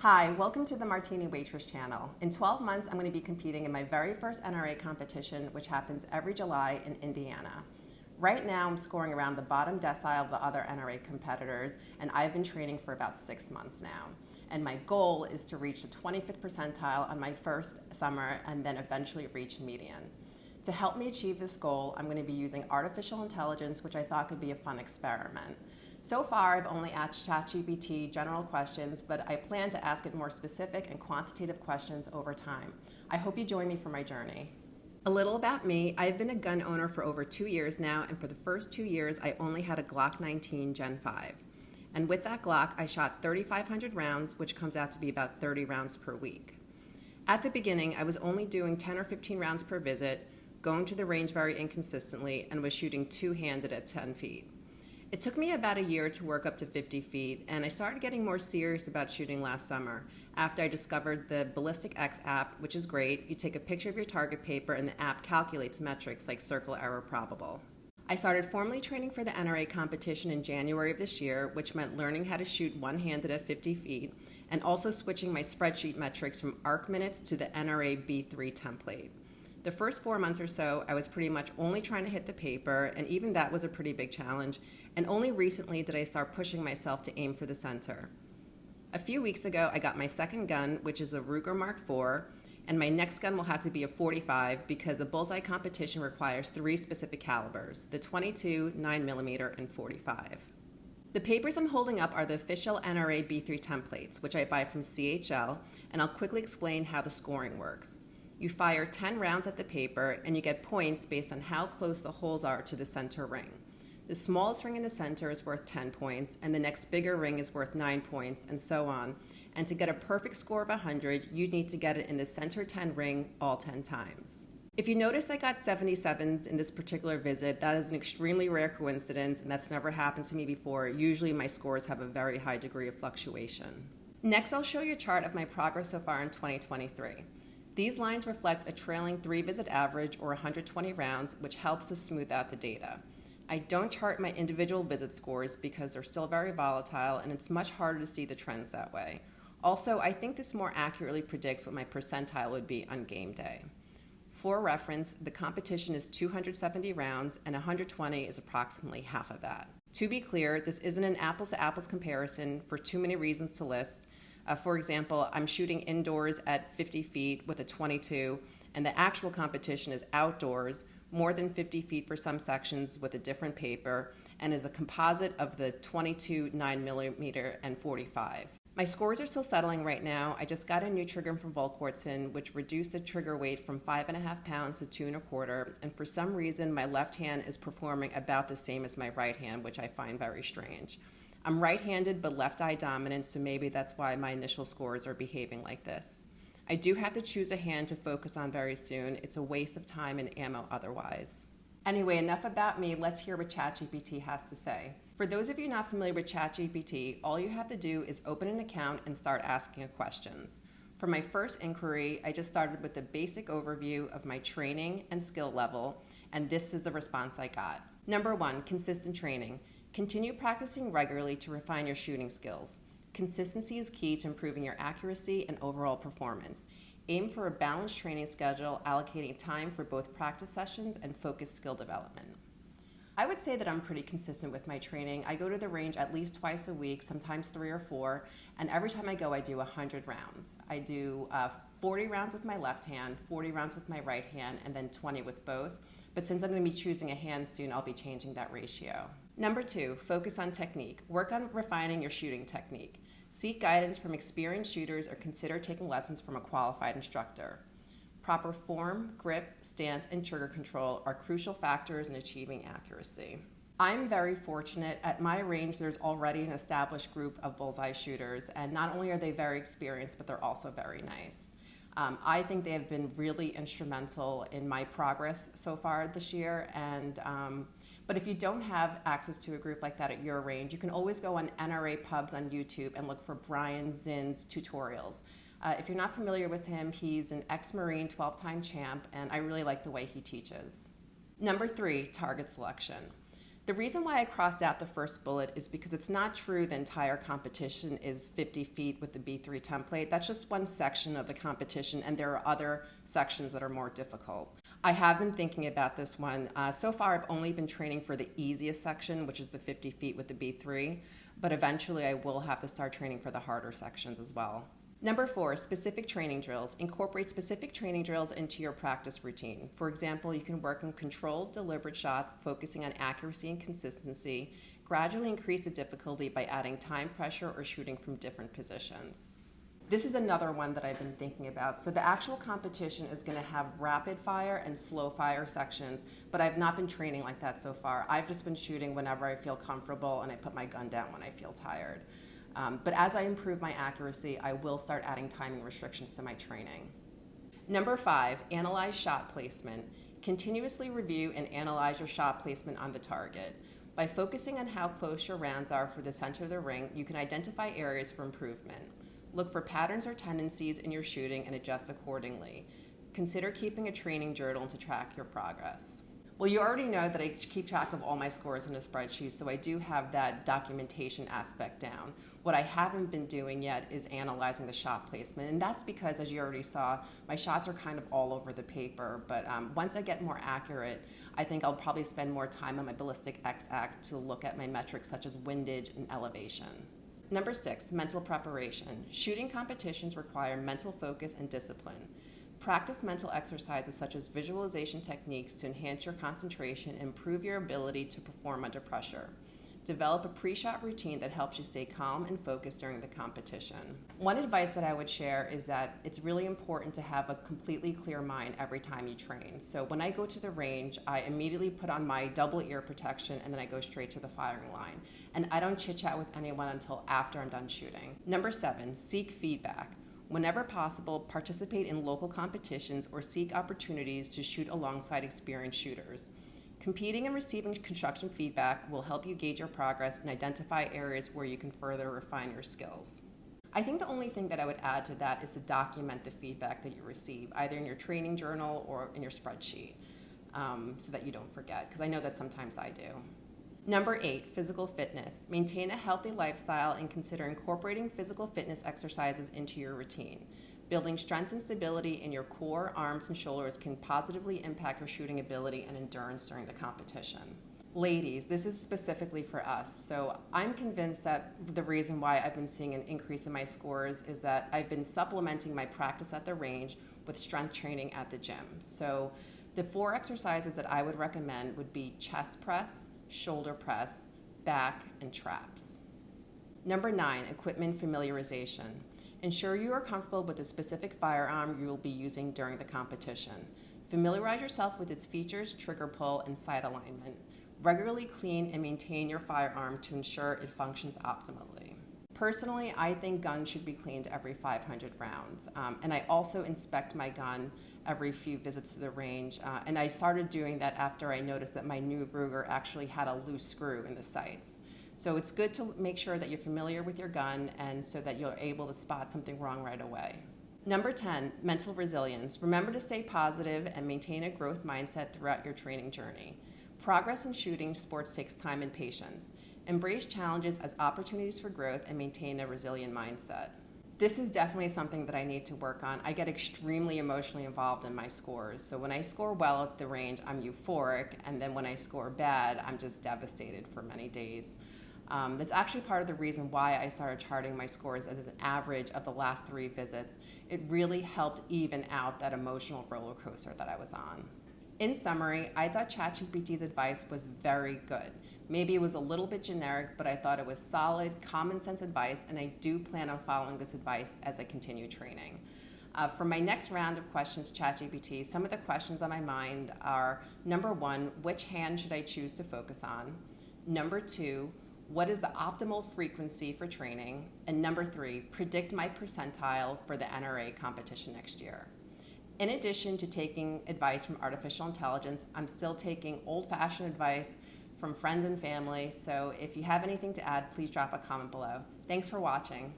Hi, welcome to the Martini Waitress channel. In 12 months, I'm going to be competing in my very first NRA competition, which happens every July in Indiana. Right now, I'm scoring around the bottom decile of the other NRA competitors, and I've been training for about 6 months now. And my goal is to reach the 25th percentile on my first summer and then eventually reach median. To help me achieve this goal, I'm going to be using artificial intelligence, which I thought could be a fun experiment. So far, I've only asked ChatGPT general questions, but I plan to ask it more specific and quantitative questions over time. I hope you join me for my journey. A little about me, I've been a gun owner for over 2 years now, and for the first 2 years, I only had a Glock 19 Gen 5. And with that Glock, I shot 3,500 rounds, which comes out to be about 30 rounds per week. At the beginning, I was only doing 10 or 15 rounds per visit, going to the range very inconsistently, and was shooting two-handed at 10 feet. It took me about a year to work up to 50 feet, and I started getting more serious about shooting last summer after I discovered the Ballistic X app, which is great. You take a picture of your target paper, and the app calculates metrics like circle error probable. I started formally training for the NRA competition in January of this year, which meant learning how to shoot one-handed at 50 feet, and also switching my spreadsheet metrics from arc minutes to the NRA B3 template. The first 4 months or so, I was pretty much only trying to hit the paper, and even that was a pretty big challenge, and only recently did I start pushing myself to aim for the center. A few weeks ago, I got my second gun, which is a Ruger Mark IV, and my next gun will have to be a .45 because the Bullseye competition requires 3 specific calibers, the .22, 9mm, and .45. The papers I'm holding up are the official NRA B3 templates, which I buy from CHL, and I'll quickly explain how the scoring works. You fire 10 rounds at the paper, and you get points based on how close the holes are to the center ring. The smallest ring in the center is worth 10 points, and the next bigger ring is worth 9 points, and so on. And to get a perfect score of 100, you'd need to get it in the center 10 ring all 10 times. If you notice I got 77s in this particular visit, that is an extremely rare coincidence, and that's never happened to me before. Usually my scores have a very high degree of fluctuation. Next, I'll show you a chart of my progress so far in 2023. These lines reflect a trailing 3-visit average or 120 rounds, which helps to smooth out the data. I don't chart my individual visit scores because they're still very volatile and it's much harder to see the trends that way. Also, I think this more accurately predicts what my percentile would be on game day. For reference, the competition is 270 rounds and 120 is approximately half of that. To be clear, this isn't an apples-to-apples comparison for too many reasons to list. For example, I'm shooting indoors at 50 feet with a .22, and the actual competition is outdoors, more than 50 feet for some sections with a different paper, and is a composite of the .22, 9mm, and .45. My scores are still settling right now. I just got a new trigger from Volquartsen, which reduced the trigger weight from 5.5 pounds to 2.25, and for some reason, my left hand is performing about the same as my right hand, which I find very strange. I'm right-handed but left eye dominant, so maybe that's why my initial scores are behaving like this. I do have to choose a hand to focus on very soon. It's a waste of time and ammo otherwise. Anyway, enough about me. Let's hear what ChatGPT has to say. For those of you not familiar with ChatGPT, all you have to do is open an account and start asking it questions. For my first inquiry, I just started with a basic overview of my training and skill level, and this is the response I got. Number 1, consistent training. Continue practicing regularly to refine your shooting skills. Consistency is key to improving your accuracy and overall performance. Aim for a balanced training schedule, allocating time for both practice sessions and focused skill development. I would say that I'm pretty consistent with my training. I go to the range at least twice a week, sometimes 3 or 4, and every time I go, I do 100 rounds. I do 40 rounds with my left hand, 40 rounds with my right hand, and then 20 with both. But since I'm going to be choosing a hand soon, I'll be changing that ratio. Number 2, focus on technique. Work on refining your shooting technique. Seek guidance from experienced shooters or consider taking lessons from a qualified instructor. Proper form, grip, stance, and trigger control are crucial factors in achieving accuracy. I'm very fortunate. At my range, there's already an established group of Bullseye shooters, and not only are they very experienced, but they're also very nice. I think they have been really instrumental in my progress so far this year. But if you don't have access to a group like that at your range, you can always go on NRA pubs on YouTube and look for Brian Zinn's tutorials. If you're not familiar with him, he's an ex-Marine 12-time champ, and I really like the way he teaches. Number 3, target selection. The reason why I crossed out the first bullet is because it's not true the entire competition is 50 feet with the B3 template. That's just one section of the competition, and there are other sections that are more difficult. I have been thinking about this one. So far, I've only been training for the easiest section, which is the 50 feet with the B3, but eventually I will have to start training for the harder sections as well. Number 4, specific training drills. Incorporate specific training drills into your practice routine. For example, you can work on controlled, deliberate shots, focusing on accuracy and consistency. Gradually increase the difficulty by adding time pressure or shooting from different positions. This is another one that I've been thinking about. So the actual competition is going to have rapid fire and slow fire sections, but I've not been training like that so far. I've just been shooting whenever I feel comfortable, and I put my gun down when I feel tired. But as I improve my accuracy, I will start adding timing restrictions to my training. Number 5, analyze shot placement. Continuously review and analyze your shot placement on the target. By focusing on how close your rounds are for the center of the ring, you can identify areas for improvement. Look for patterns or tendencies in your shooting and adjust accordingly. Consider keeping a training journal to track your progress. Well, you already know that I keep track of all my scores in a spreadsheet, so I do have that documentation aspect down. What I haven't been doing yet is analyzing the shot placement, and that's because, as you already saw, my shots are kind of all over the paper, but once I get more accurate, I think I'll probably spend more time on my ballistic X-act to look at my metrics such as windage and elevation. Number 6, mental preparation. Shooting competitions require mental focus and discipline. Practice mental exercises such as visualization techniques to enhance your concentration and improve your ability to perform under pressure. Develop a pre-shot routine that helps you stay calm and focused during the competition. One advice that I would share is that it's really important to have a completely clear mind every time you train. So when I go to the range, I immediately put on my double ear protection and then I go straight to the firing line. And I don't chit-chat with anyone until after I'm done shooting. Number 7, seek feedback. Whenever possible, participate in local competitions or seek opportunities to shoot alongside experienced shooters. Competing and receiving constructive feedback will help you gauge your progress and identify areas where you can further refine your skills. I think the only thing that I would add to that is to document the feedback that you receive, either in your training journal or in your spreadsheet, so that you don't forget, because I know that sometimes I do. Number 8, physical fitness. Maintain a healthy lifestyle and consider incorporating physical fitness exercises into your routine. Building strength and stability in your core, arms, and shoulders can positively impact your shooting ability and endurance during the competition. Ladies, this is specifically for us. So I'm convinced that the reason why I've been seeing an increase in my scores is that I've been supplementing my practice at the range with strength training at the gym. So the 4 exercises that I would recommend would be chest press, shoulder press, back, and traps. Number 9, equipment familiarization. Ensure you are comfortable with the specific firearm you will be using during the competition. Familiarize yourself with its features, trigger pull, and sight alignment. Regularly clean and maintain your firearm to ensure it functions optimally. Personally, I think guns should be cleaned every 500 rounds, and I also inspect my gun every few visits to the range, and I started doing that after I noticed that my new Ruger actually had a loose screw in the sights. So it's good to make sure that you're familiar with your gun and so that you're able to spot something wrong right away. Number 10, mental resilience. Remember to stay positive and maintain a growth mindset throughout your training journey. Progress in shooting sports takes time and patience. Embrace challenges as opportunities for growth and maintain a resilient mindset. This is definitely something that I need to work on. I get extremely emotionally involved in my scores. So when I score well at the range, I'm euphoric, and then when I score bad, I'm just devastated for many days. That's actually part of the reason why I started charting my scores as an average of the last 3 visits. It really helped even out that emotional roller coaster that I was on. In summary, I thought ChatGPT's advice was very good. Maybe it was a little bit generic, but I thought it was solid, common sense advice, and I do plan on following this advice as I continue training. For my next round of questions to ChatGPT, some of the questions on my mind are, number 1, which hand should I choose to focus on? Number 2, what is the optimal frequency for training? And number 3, predict my percentile for the NRA competition next year. In addition to taking advice from artificial intelligence, I'm still taking old-fashioned advice from friends and family, so if you have anything to add, please drop a comment below. Thanks for watching.